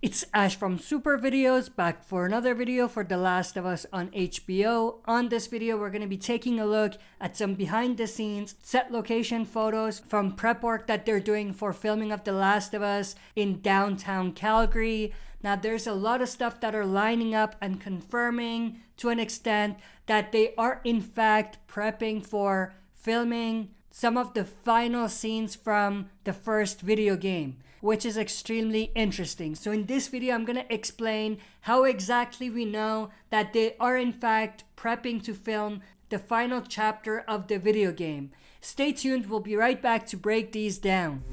It's Ash from Super Videos, back for another video for The Last of Us on HBO. On this video, we're going to be taking a look at some behind the scenes set location photos from prep work that they're doing for filming of The Last of Us in downtown Calgary. Now, there's a lot of stuff that are lining up and confirming to an extent that they are in fact prepping for filming some of the final scenes from the first video game, which is extremely interesting. So in this video, I'm going to explain how exactly we know that they are in fact prepping to film the final chapter of the video game. Stay tuned, we'll be right back to break these down.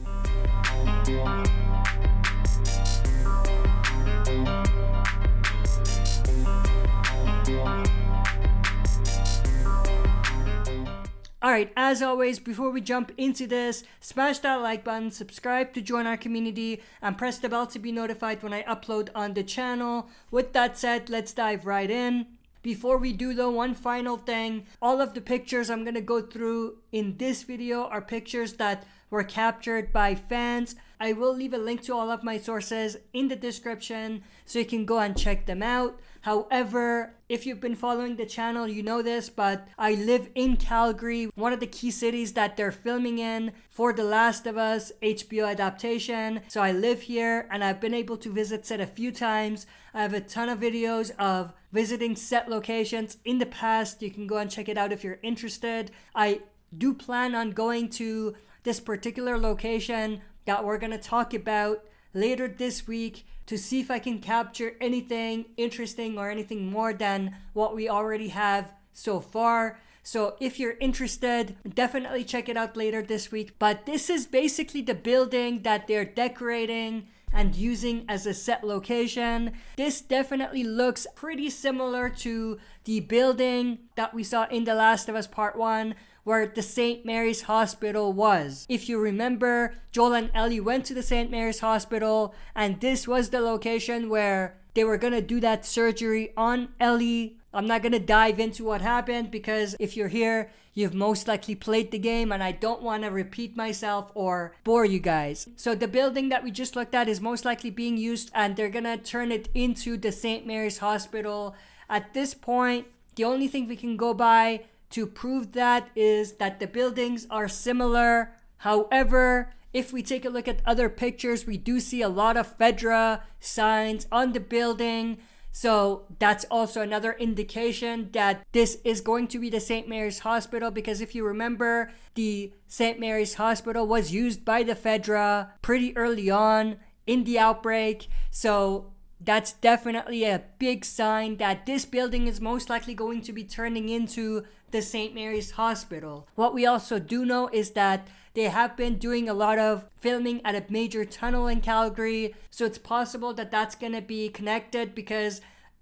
Alright, as always, before we jump into this, smash that like button, subscribe to join our community, and press the bell to be notified when I upload on the channel. With that said, let's dive right in. Before we do though, one final thing. All of the pictures I'm going to go through in this video are pictures that were captured by fans. I will leave a link to all of my sources in the description so you can go and check them out. However, if you've been following the channel, you know this, but I live in Calgary, one of the key cities that they're filming in for The Last of Us HBO adaptation. So I live here and I've been able to visit set a few times. I have a ton of videos of visiting set locations in the past. You can go and check it out if you're interested. I do plan on going to this particular location that we're going to talk about later this week to see if I can capture anything interesting or anything more than what we already have so far. So if you're interested, definitely check it out later this week. But this is basically the building that they're decorating and using as a set location. This definitely looks pretty similar to the building that we saw in The Last of Us Part 1, where the St. Mary's Hospital was. If you remember, Joel and Ellie went to the St. Mary's Hospital, and this was the location where they were gonna do that surgery on Ellie. I'm not gonna dive into what happened because if you're here, you've most likely played the game and I don't want to repeat myself or bore you guys. So the building that we just looked at is most likely being used and they're gonna turn it into the St. Mary's Hospital. At this point, the only thing we can go by to prove that is that the buildings are similar. However, if we take a look at other pictures, we do see a lot of Fedra signs on the building. So that's also another indication that this is going to be the St. Mary's Hospital, because if you remember, the St. Mary's Hospital was used by the Fedra pretty early on in the outbreak. So that's definitely a big sign that this building is most likely going to be turning into the St. Mary's Hospital. What we also do know is that they have been doing a lot of filming at a major tunnel in Calgary, so it's possible that that's going to be connected, because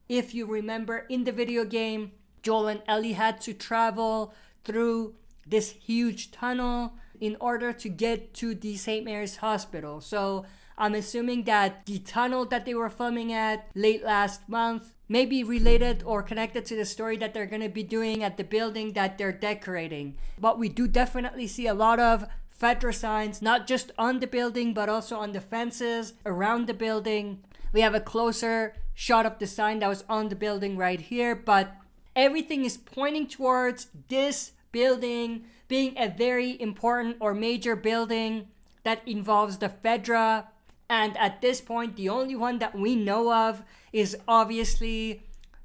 if you remember in the video game, Joel and Ellie had to travel through this huge tunnel in order to get to the St. Mary's Hospital. So I'm assuming that the tunnel that they were filming at late last month may be related or connected to the story that they're going to be doing at the building that they're decorating. But we do definitely see a lot of Fedra signs, not just on the building, but also on the fences around the building. We have a closer shot of the sign that was on the building right here, but everything is pointing towards this building being a very important or major building that involves the Fedra. And at this point, the only one that we know of is obviously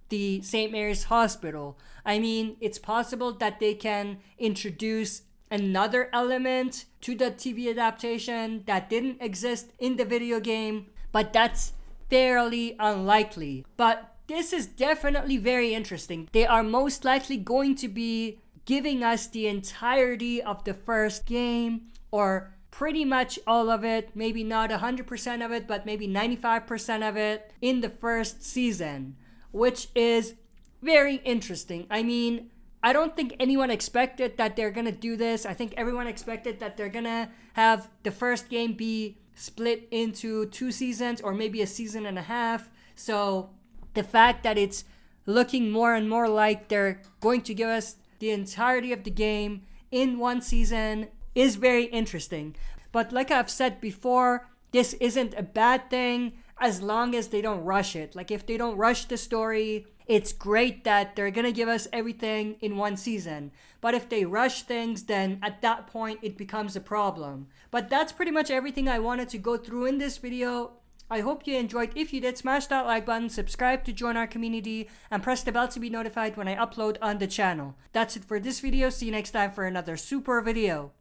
the St. Mary's Hospital. I mean, it's possible that they can introduce another element to the TV adaptation that didn't exist in the video game, but that's fairly unlikely. But this is definitely very interesting. They are most likely going to be giving us the entirety of the first game, or pretty much all of it, maybe not 100% of it, but maybe 95% of it in the first season, which is very interesting. I mean, I don't think anyone expected that they're gonna do this. I think everyone expected that they're gonna have the first game be split into 2 seasons or maybe a season and a half. So the fact that it's looking more and more like they're going to give us the entirety of the game in 1 season is very interesting. But like I've said before, this isn't a bad thing. as long as they don't rush it. Like, if they don't rush the story, it's great that they're gonna give us everything in one season. But if they rush things, then at that point it becomes a problem. But that's pretty much everything I wanted to go through in this video. I hope you enjoyed. If you did, smash that like button, subscribe to join our community, and press the bell to be notified when I upload on the channel. That's it for this video. See you next time for another super video.